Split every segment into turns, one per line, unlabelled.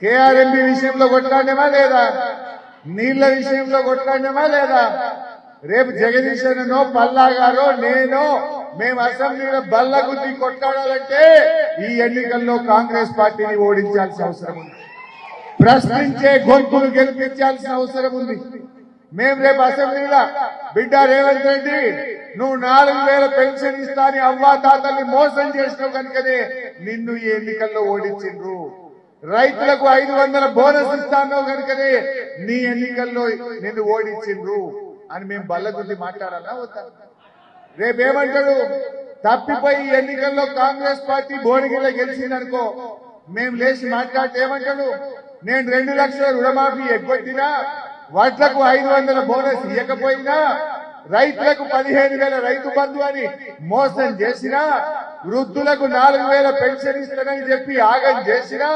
KRMB విషయంలో కొట్లాడినమా లేదా? నీళ్ల విషయంలో కొట్లాడినమా లేదా? రేపు జగదీష్ అన్ననో పల్లా గారో నేనో మేము అసెంబ్లీలో బల్లగుద్ది కొట్లాడాలంటే ఈ ఎన్నికల్లో కాంగ్రెస్ పార్టీని ఓడించాల్సిన అవసరం ఉంది. ప్రశ్నించే గొంతులు గెలిపించాల్సిన అవసరం ఉంది. మేము రేపు అసెంబ్లీలో బిడ్డ రేవంత్ రెడ్డి నువ్వు 4000 పెన్షన్ ఇస్తాని అవ్వా తాతల్ని మోసం చేసినావు కనుకనే నిన్ను ఈ ఎన్నికల్లో ఓడించిండ్రు. రైతులకు 500 బోనస్ ఇస్తాను కనుకనే నీ ఎన్నికల్లో నిన్ను ఓడించిండ్రు అని మేము బల్లగుద్ది మాట్లాడాలా వద్దా? రేపేమంటాడు? తప్పిపోయి ఎన్నికల్లో కాంగ్రెస్ పార్టీ భువనగిరిలో గెలిచిందనుకో మేము లేచి మాట్లాడితే ఏమంటాడు? నేను 2 లక్షల రుణమాఫీ ఎగ్గొట్టినా, వడ్లకు 500 బోనస్ ఇవ్వకపోయినా, రైతులకు 15,000 రైతు బంధు అని మోసం చేసినా, వృద్ధులకు 4,000 పెన్షన్ ఇస్తానని చెప్పి ఆగం చేసినా,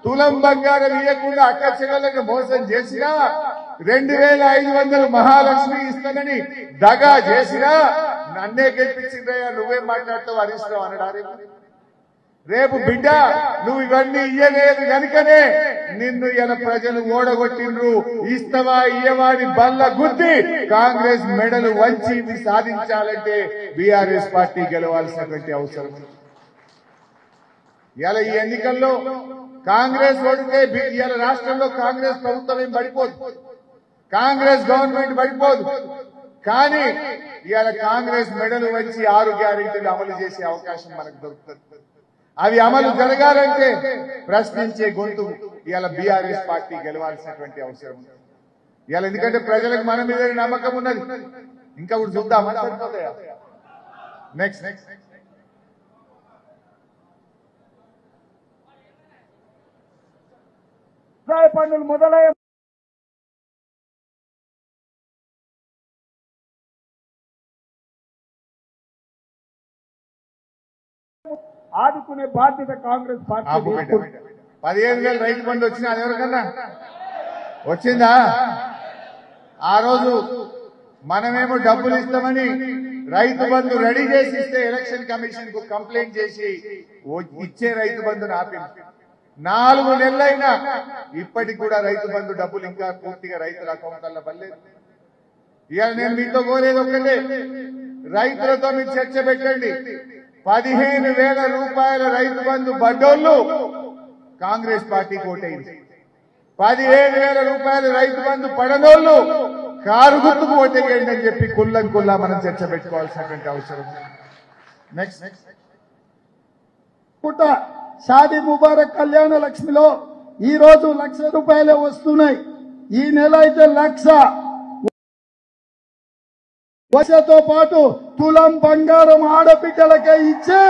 తులం బంగారం ఇవ్వకుండా అక్క చెల్లెలకు మోసం చేసినా, 2,500 మహాలక్ష్మి ఇస్తానని దగా చేసినా నన్నే గెలిపించిందయ్యా నువ్వేం మాట్లాడతావు హరీష్ రావు అనడారే. రేపు బిడ్డ నువ్వు ఇవన్నీ ఇయ్యలేదు కనుకనే నిన్ను ఇలా ప్రజలు ఓడగొట్టిండ్రు. ఇస్తవా ఇయ్యవా అని బల్ల గుద్ది కాంగ్రెస్ మెడలు వంచి ఇవి సాధించాలంటే బీఆర్ఎస్ పార్టీ గెలవాల్సినటువంటి అవసరం. ఇలా ఈ ఎన్నికల్లో కాంగ్రెస్ ఓడితే ఇలా రాష్ట్రంలో కాంగ్రెస్ ప్రభుత్వం ఏం పడిపోదు, కాంగ్రెస్ గవర్నమెంట్ పడిపోదు. కానీ ఇవాళ కాంగ్రెస్ మెడలు వంచి 6 గ్యారెంటీలు అమలు చేసే అవకాశం మనకు దొరుకుతుంది. అవి అమలు జరగాలంటే ప్రశ్నించే గొంతు ఇవాళ బీఆర్ఎస్ పార్టీ గెలవాల్సినటువంటి అవసరం ఉంది. ఇవాళ ఎందుకంటే ప్రజలకు మన మీద నమ్మకం ఉన్నది. ఇంకా కూడా చూద్దామా? నెక్స్ట్
పన్నులు మొదలయ్యే ఆదుకునే బాధ్యత కాంగ్రెస్ పార్టీ.
15,000 రైతు బంధు వచ్చినా అది ఎవరికన్నా వచ్చిందా? ఆ రోజు మనమేమో డబ్బులు ఇస్తామని రైతు బంధు రెడీ చేసి ఇస్తే ఎలక్షన్ కమిషన్ కు కంప్లైంట్ చేసి ఇచ్చే రైతు బంధును ఆపింది. 4 నెలలైనా ఇప్పటికి కూడా రైతు బంధు డబ్బులు ఇంకా పూర్తిగా రైతుల అకౌంట్లలో పడలేదు. ఇవాళ నేను మీతో కోరేది ఒకటే, రైతులతో మీరు చర్చ పెట్టండి. 15,000 రూపాయల రైతు బంధు బడ్డోళ్లు కాంగ్రెస్ పార్టీకి ఓటైంది. 15,000 రూపాయల రైతు బంధు పడనోళ్లు కారు గుర్తుకు ఓటేయండి అని చెప్పి కుల్లా మనం చర్చ పెట్టుకోవాల్సినటువంటి అవసరం. నెక్స్ట్
పుట్ట షాదీ ముబారక్ కళ్యాణ లక్ష్మిలో ఈ రోజు 1,00,000 రూపాయలే వస్తున్నాయి. ఈ నెల అయితే 1,00,000 వచ్చతో పాటు తులం బంగారం ఆడబిడ్డలకే ఇచ్చే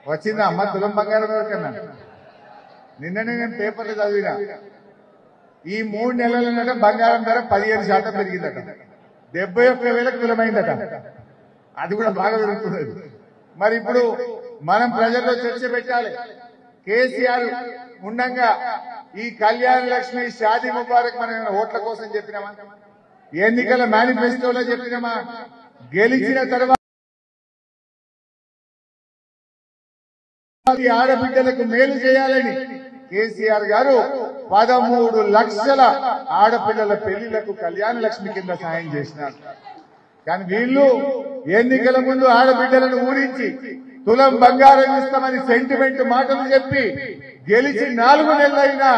వచ్చిందా అమ్మ తులం బంగారం ఎవరికన్నా? నిన్ననే నేను పేపర్లు చదివినా ఈ 3 నెలల బంగారం ధర 15% పెరిగిందట. 71,000 తులమైందట. అది కూడా బాగా పెరుగుతున్నది. మరి ఇప్పుడు మనం ప్రజల్లో చర్చ పెట్టాలి. కేసీఆర్ ఉండంగా ఈ కళ్యాణ లక్ష్మి షాదీ ముబారక్ మనం ఓట్ల కోసం చెప్పినామా? ఎన్నికల మేనిఫెస్టోలో చెప్పినామా? గెలిచిన తర్వాత ఆడబిడ్డలకు మేలు చేయాలని కేసీఆర్ గారు 13 లక్షల ఆడపిల్లల పెళ్లిళ్లకు కళ్యాణ లక్ష్మి కింద సాయం చేసినారు. కానీ వీళ్ళు ఎన్నికల ముందు ఆడబిడ్డలను ఊరించి తులం బంగారం ఇస్తామని సెంటిమెంట్ మాటలు చెప్పి గెలిచి 4 నెలలైనా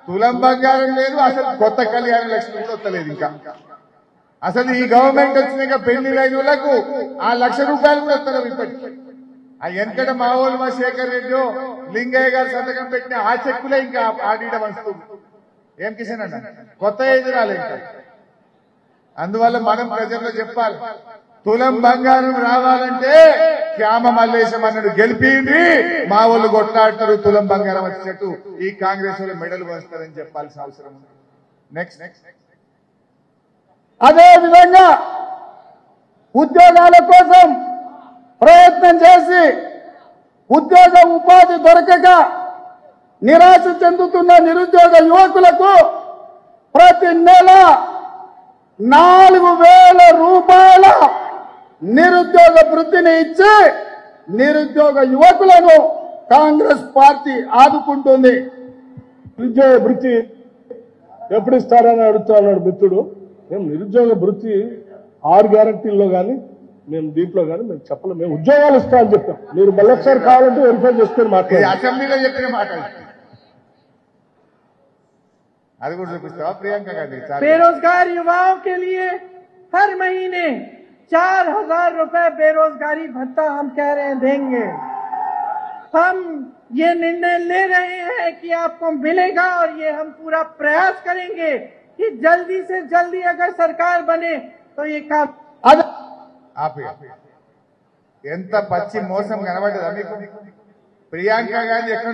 తులం బంగారం లేదు, అసలు కొత్త కళ్యాణ లక్ష్మి కూడా వస్తలేదు. ఇంకా అసలు ఈ గవర్నమెంట్ వచ్చినాక పెళ్లిలైన వాళ్ళకు ఆ 1,00,000 రూపాయలు కూడా వస్తారు ఇప్పటికి. ఆ వెనకట మా వాళ్ళు మా శేఖర్ రెడ్డి లింగయ్య గారు సంతకం పెట్టిన ఆ చెక్కులే ఇంకా ఆడియడం వస్తుంది. ఏం కిషన్ అన్న కొత్త ఏది రాలేదు. అందువల్ల మనం ప్రజల్లో చెప్పాలి, తులం బంగారం రావాలంటే శ్యామ మల్లేశం అన్నాడు గెలిపింది, మా వాళ్ళు కొట్లాడతారు తులం బంగారం వచ్చినట్టు ఈ కాంగ్రెస్ వాళ్ళు మెడలు వస్తారని చెప్పాల్సిన అవసరం ఉంది. నెక్స్ట్
అదే విధంగా ఉద్యోగాల కోసం ప్రయత్నం చేసి ఉద్యోగ ఉపాధి దొరకక నిరాశ చెందుతున్న నిరుద్యోగ యువకులకు ప్రతి నెల 4,000 రూపాయల నిరుద్యోగ వృత్తిని ఇచ్చి నిరుద్యోగ యువకులను కాంగ్రెస్ పార్టీ ఆదుకుంటుంది.
నిరుద్యోగ భృతి ఎప్పుడు ఇస్తారని అడుగుతా ఉన్నాడు మిత్రుడు. మేము నిరుద్యోగ భృతి 6 గ్యారంటీల్లో కానీ మేము దీంట్లో కానీ మేము చెప్పలేము. మేము ఉద్యోగాలు ఇస్తామని చెప్పాం. మీరు మళ్ళొకసారి కావాలంటే వెరిఫై చేసుకొని
ఇది
మాట్లాడారు.
అసెంబ్లీలో చెప్పిన మాట. అది కూడా చూపిస్తావా ప్రియాంక గాంధీ?
बेरोजगार युवाओं के लिए हर महीने 4,000 रुपए बेरोजगारी भत्ता हम कह रहे हैं देंगे। हम ये निर्णय ले रहे हैं कि आपको मिलेगा और ये हम पूरा प्रयास करेंगे कि जल्दी से जल्दी अगर सरकार बने तो ये काम
అది
ఆపి. ఎంత పచ్చి మోసం కనబడ్డదా మీకు? ప్రియాంక గాంధీ ఎక్కడ